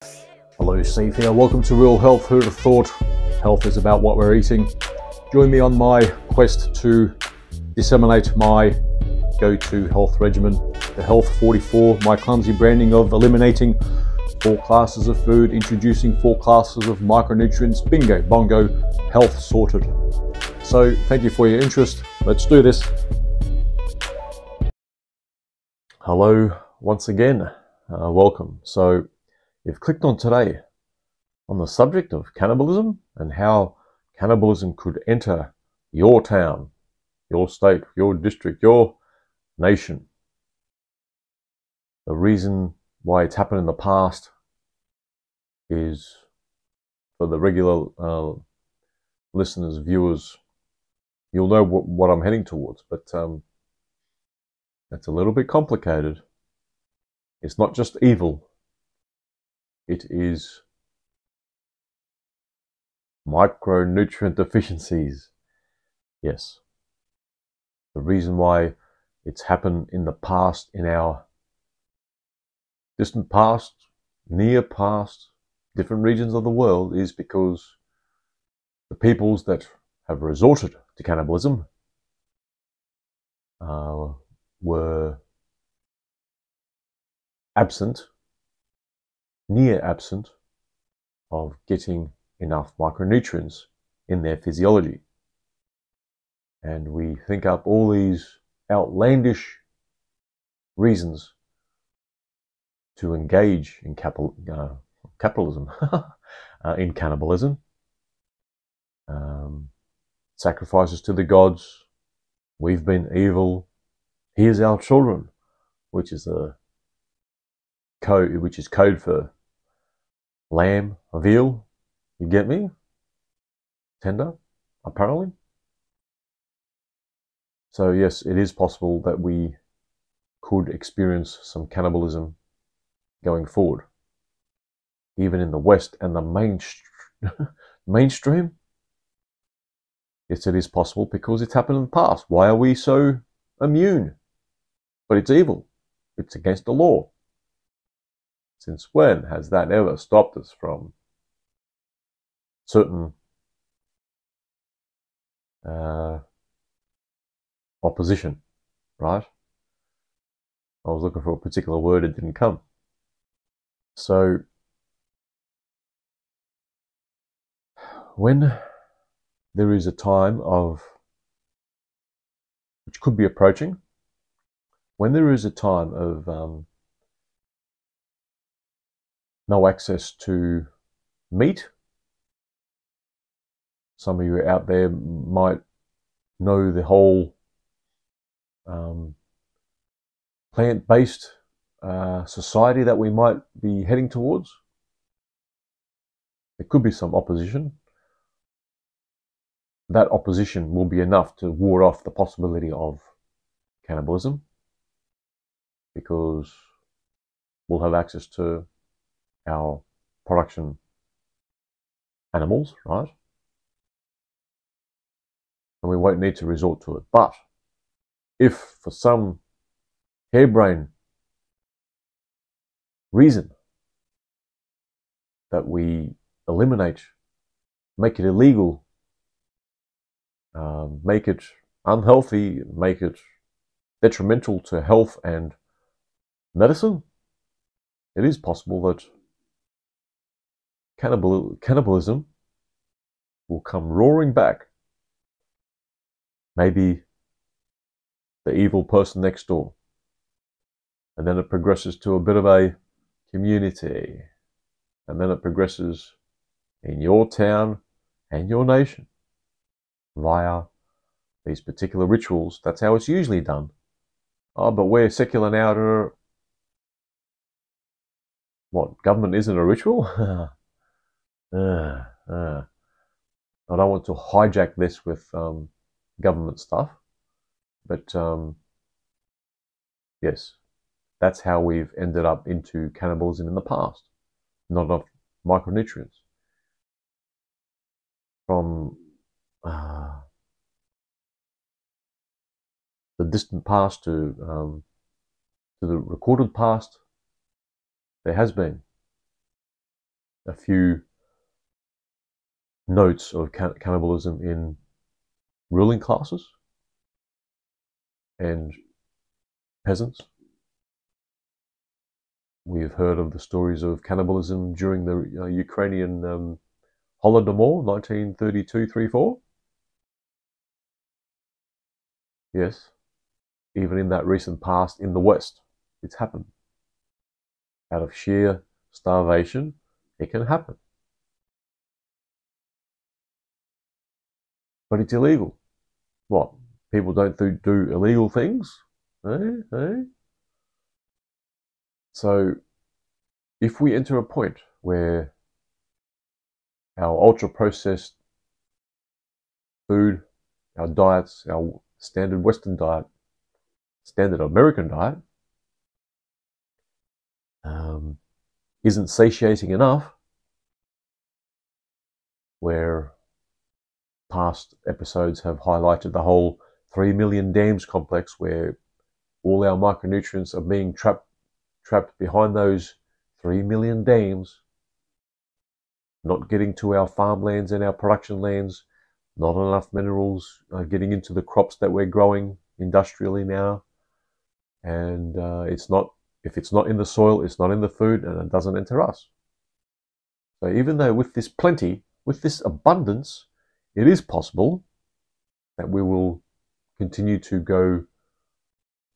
Hello, Steve here. Welcome to Real Health. Who'd have thought health is about what we're eating? Join me on my quest to disseminate my go-to health regimen, the Health 44, my clumsy branding of eliminating 4 classes of food, introducing 4 classes of micronutrients. Bingo, bongo, health sorted. So thank you for your interest. Let's do this. Hello once again. Welcome. So you've clicked on today on the subject of cannibalism and how cannibalism could enter your town, your state, your district, your nation. The reason why it's happened in the past is, for the regular listeners, viewers, you'll know what I'm heading towards, but that's a little bit complicated. It's not just evil. It is micronutrient deficiencies. Yes. The reason why it's happened in the past, in our distant past, near past, different regions of the world, is because the peoples that have resorted to cannibalism were absent, near absent, of getting enough micronutrients in their physiology. And we think up all these outlandish reasons to engage in capitalism, in cannibalism, sacrifices to the gods. We've been evil. Here's our children, which is code for lamb, a veal. You get me? Tender, apparently. So yes, it is possible that we could experience some cannibalism going forward, even in the West and the mainstream. Yes, it is possible because it's happened in the past. Why are we so immune? But it's evil. It's against the law. Since when has that ever stopped us from certain opposition, right? I was looking for a particular word, it didn't come. So when there is a time of, which could be approaching, when there is a time of no access to meat, some of you out there might know the whole plant-based society that we might be heading towards. There could be some opposition. That opposition will be enough to ward off the possibility of cannibalism, because we'll have access to our production animals, right? And we won't need to resort to it. But if for some harebrained reason that we eliminate, make it illegal, make it unhealthy, make it detrimental to health and medicine, it is possible that cannibalism will come roaring back. Maybe the evil person next door. And then it progresses to a bit of a community. And then it progresses in your town and your nation via these particular rituals. That's how it's usually done. Oh, but we're secular now. What, government isn't a ritual? I don't want to hijack this with government stuff, but yes, that's how we've ended up into cannibalism in the past. Not enough micronutrients. From the distant past to the recorded past, there has been a few notes of cannibalism in ruling classes and peasants. We've heard of the stories of cannibalism during the Ukrainian Holodomor, 1932-34. Yes, even in that recent past in the West, it's happened. Out of sheer starvation, it can happen. But it's illegal. What? People don't do illegal things? Eh? So, if we enter a point where our ultra-processed food, our diets, our standard Western diet, standard American diet, isn't satiating enough, where past episodes have highlighted the whole 3 million dams complex, where all our micronutrients are being trapped behind those 3 million dams, not getting to our farmlands and our production lands, not enough minerals getting into the crops that we're growing industrially now, and if it's not in the soil, it's not in the food, and it doesn't enter us. So even though with this plenty, with this abundance, it is possible that we will continue to go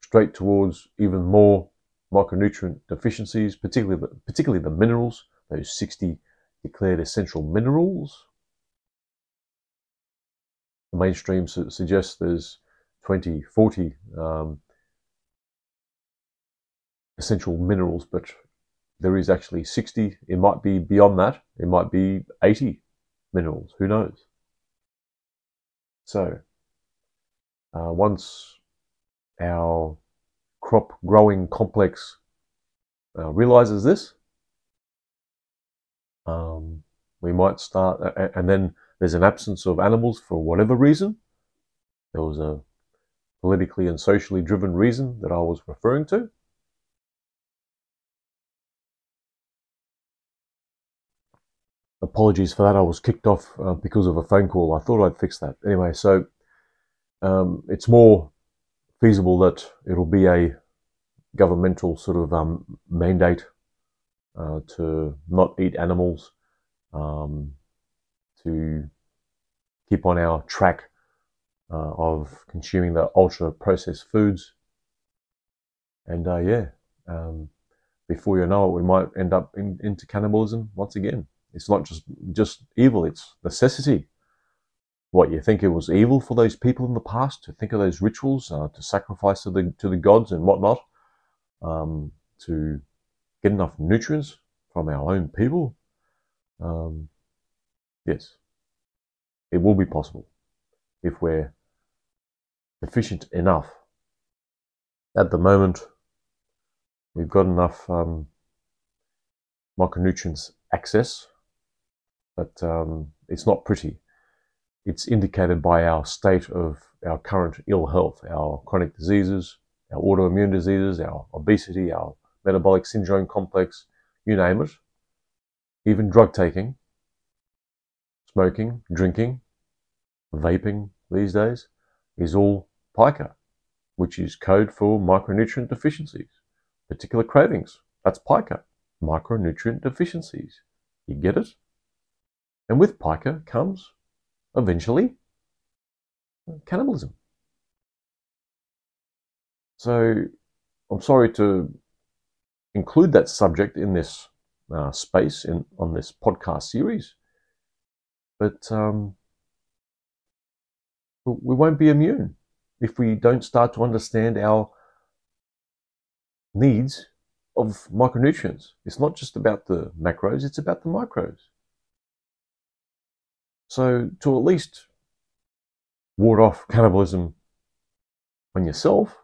straight towards even more micronutrient deficiencies, particularly the minerals, those 60 declared essential minerals. The mainstream suggests there's 20, 40 essential minerals, but there is actually 60. It might be beyond that. It might be 80 minerals. Who knows? So, once our crop growing complex realizes this, we might start, and then there's an absence of animals for whatever reason. There was a politically and socially driven reason that I was referring to. Apologies for that. I was kicked off because of a phone call. I thought I'd fix that. Anyway, so it's more feasible that it'll be a governmental sort of mandate to not eat animals, to keep on our track of consuming the ultra-processed foods. And before you know it, we might end up into cannibalism once again. It's not just evil, it's necessity. What, you think it was evil for those people in the past to think of those rituals, to sacrifice to the gods and whatnot, to get enough nutrients from our own people? Yes, it will be possible if we're efficient enough. At the moment, we've got enough micronutrients access, but it's not pretty. It's indicated by our state of our current ill health, our chronic diseases, our autoimmune diseases, our obesity, our metabolic syndrome complex, you name it. Even drug taking, smoking, drinking, vaping these days is all pica, which is code for micronutrient deficiencies. Particular cravings, that's pica, micronutrient deficiencies. You get it? And with pica comes, eventually, cannibalism. So I'm sorry to include that subject in this space on this podcast series, but we won't be immune if we don't start to understand our needs of micronutrients. It's not just about the macros, it's about the micros. So to at least ward off cannibalism on yourself,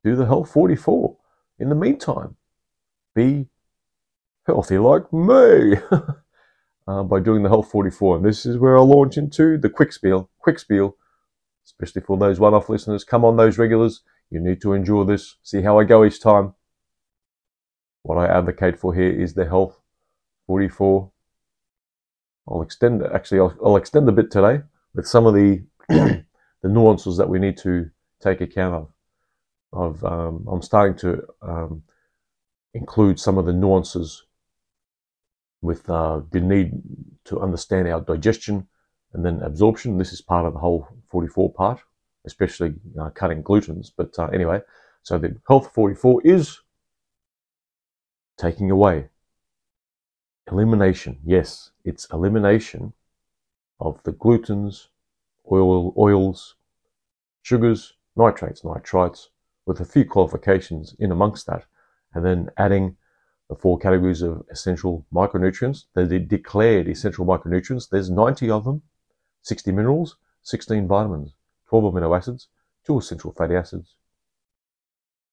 do the Health 44. In the meantime, be healthy like me by doing the Health 44. And this is where I launch into the quick spiel, especially for those one-off listeners. Come on, those regulars, you need to endure this. See how I go each time. What I advocate for here is the Health 44. I'll extend a bit today with some of the the nuances that we need to take account of. I'm starting to include some of the nuances with the need to understand our digestion and then absorption. This is part of the whole 44 part, especially cutting glutens. But anyway, so the health 44 is taking away. Elimination. Yes, it's elimination of the glutens, oils, sugars, nitrates, nitrites, with a few qualifications in amongst that, and then adding the 4 categories of essential micronutrients. They're the declared essential micronutrients. There's 90 of them, 60 minerals, 16 vitamins, 12 amino acids, 2 essential fatty acids.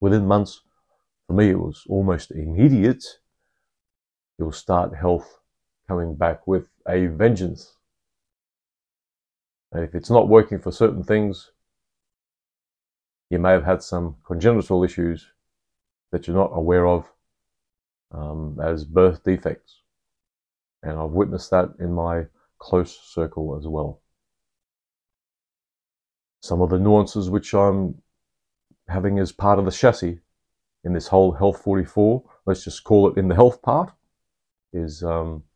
Within months, for me, it was almost immediate. You'll start health coming back with a vengeance. And if it's not working for certain things, you may have had some congenital issues that you're not aware of as birth defects. And I've witnessed that in my close circle as well. Some of the nuances which I'm having as part of the chassis in this whole Health 44, let's just call it in the health part, is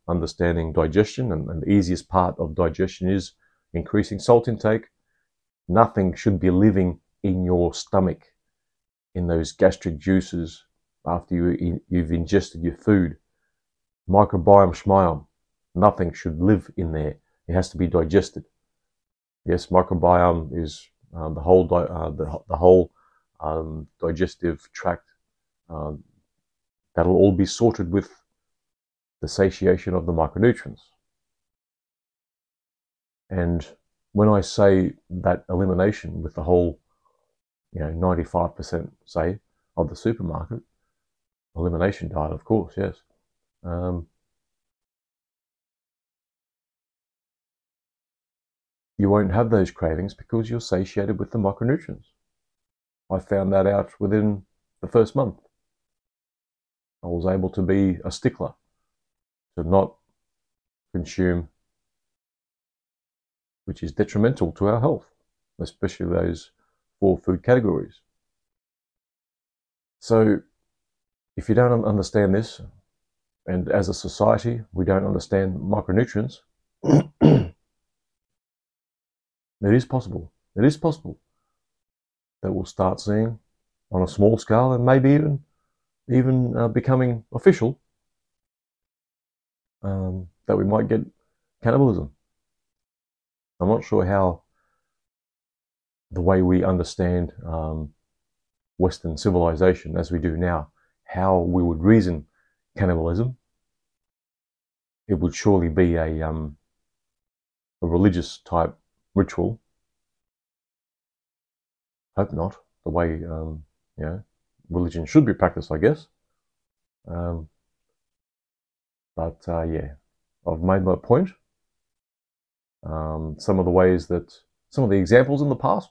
understanding digestion. And the easiest part of digestion is increasing salt intake. Nothing should be living in your stomach, in those gastric juices after you've ingested your food. Microbiome, schmiome, nothing should live in there. It has to be digested. Yes, microbiome is the whole digestive tract. That'll all be sorted with the satiation of the micronutrients. And when I say that elimination with the whole, 95% say of the supermarket elimination diet, of course, yes. You won't have those cravings because you're satiated with the micronutrients. I found that out within the first month. I was able to be a stickler, to not consume, which is detrimental to our health, especially those 4 food categories. So if you don't understand this, and as a society we don't understand micronutrients, it is possible that we'll start seeing on a small scale, and maybe even becoming official, that we might get cannibalism. I'm not sure how the way we understand Western civilization as we do now, how we would reason cannibalism. It would surely be a religious type ritual. Hope not. The way religion should be practiced, I guess. But yeah, I've made my point. Some of the examples in the past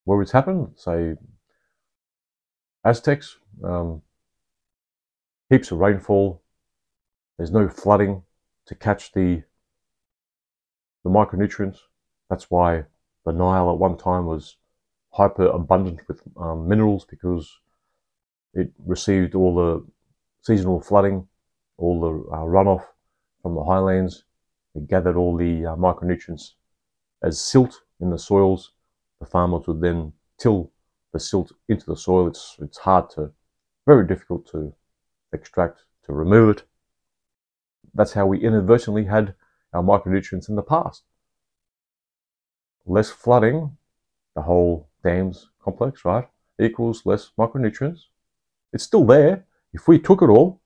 where it's happened, say Aztecs, heaps of rainfall, there's no flooding to catch the micronutrients. That's why the Nile at one time was hyper abundant with minerals, because it received all the seasonal flooding, all the runoff from the highlands. It gathered all the micronutrients as silt in the soils. The farmers would then till the silt into the soil. It's very difficult to extract, to remove it. That's how we inadvertently had our micronutrients in the past. Less flooding, the whole dams complex, right, equals less micronutrients. It's still there. If we took it all,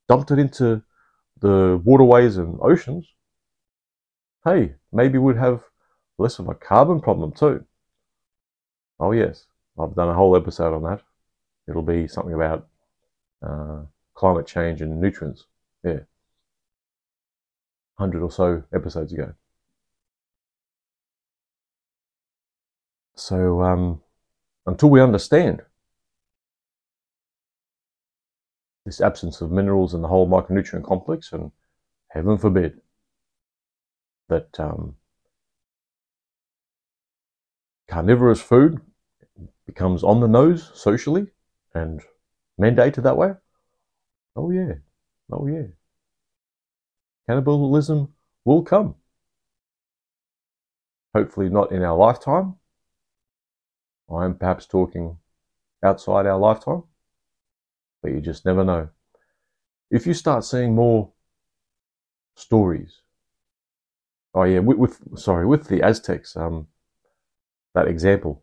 dumped it into the waterways and oceans, hey, maybe we'd have less of a carbon problem too. Oh yes, I've done a whole episode on that. It'll be something about climate change and nutrients. Yeah, 100 or so episodes ago. So, until we understand this absence of minerals in the whole micronutrient complex, and heaven forbid that carnivorous food becomes on the nose socially and mandated that way. Oh yeah, oh yeah. Cannibalism will come. Hopefully not in our lifetime. I am perhaps talking outside our lifetime, but you just never know. If you start seeing more stories, oh yeah, with the Aztecs, that example,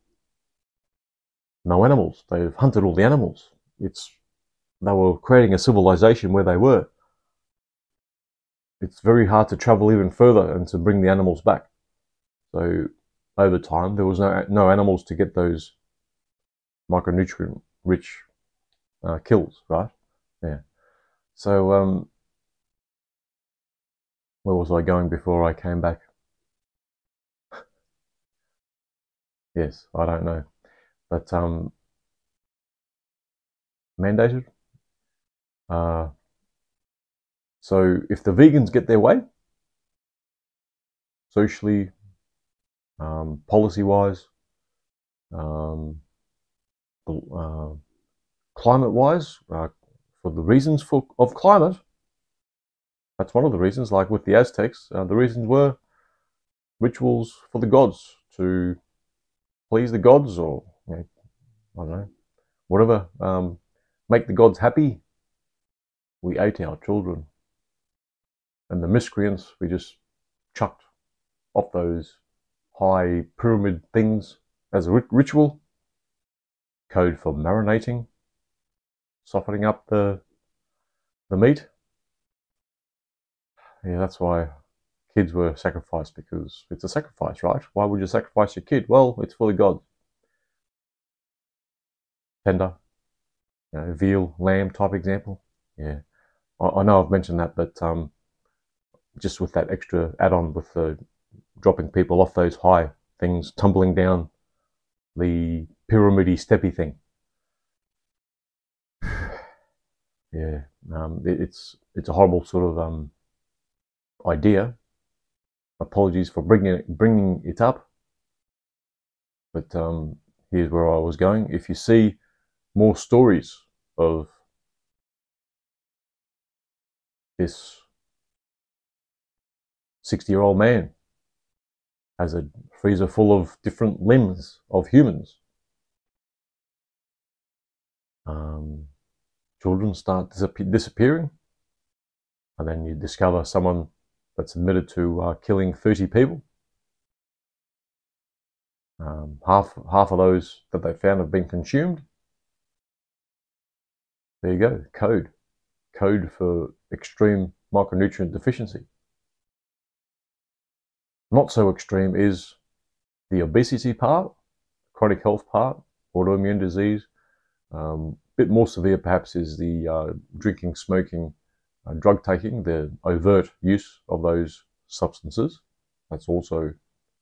no animals. They've hunted all the animals. They were creating a civilization where they were. It's very hard to travel even further and to bring the animals back. So over time, there was no animals to get those micronutrient-rich kills, right? Yeah. So where was I going before I came back? Yes, I don't know, but mandated. So if the vegans get their way, socially, policy-wise, climate-wise, for the reasons of climate, that's one of the reasons. Like with the Aztecs, the reasons were rituals for the gods, to please the gods, or I don't know, whatever, make the gods happy. We ate our children, and the miscreants we just chucked off those high pyramid things as a ritual. Code for marinating, softening up the meat. Yeah, that's why kids were sacrificed, because it's a sacrifice, right? Why would you sacrifice your kid? Well, it's for the gods. Tender, veal, lamb type example. Yeah, I know I've mentioned that, but just with that extra add-on with the dropping people off those high things, tumbling down the pyramidy steppy thing. Yeah, it's a horrible sort of idea. Apologies for bringing it up, but here's where I was going. If you see more stories of this 60-year-old man has a freezer full of different limbs of humans, children start disappearing, and then you discover someone that's admitted to killing 30 people. Half of those that they found have been consumed. There you go, code for extreme micronutrient deficiency. Not so extreme is the obesity part, chronic health part, autoimmune disease. Bit more severe perhaps is the drinking, smoking, drug taking, the overt use of those substances. That's also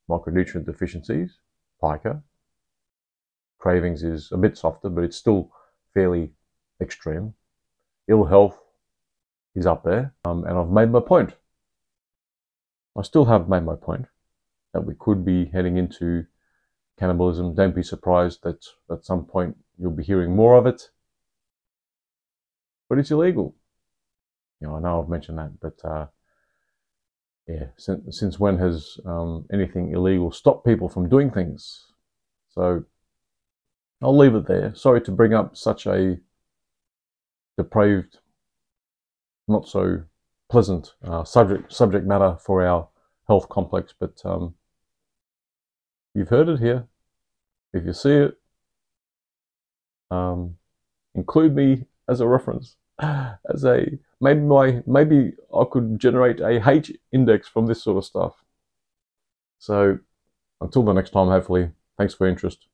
micronutrient deficiencies, pica. Cravings is a bit softer, but it's still fairly extreme. Ill health is up there, and I've made my point. I still have made my point that we could be heading into cannibalism. Don't be surprised that at some point you'll be hearing more of it, but it's illegal. I know I've mentioned that, but yeah, since when has anything illegal stopped people from doing things? So I'll leave it there. Sorry to bring up such a depraved, not so pleasant subject matter for our health complex, but you've heard it here. If you see it, include me as a reference, as a maybe I could generate a H index from this sort of stuff. So until the next time, hopefully, thanks for your interest.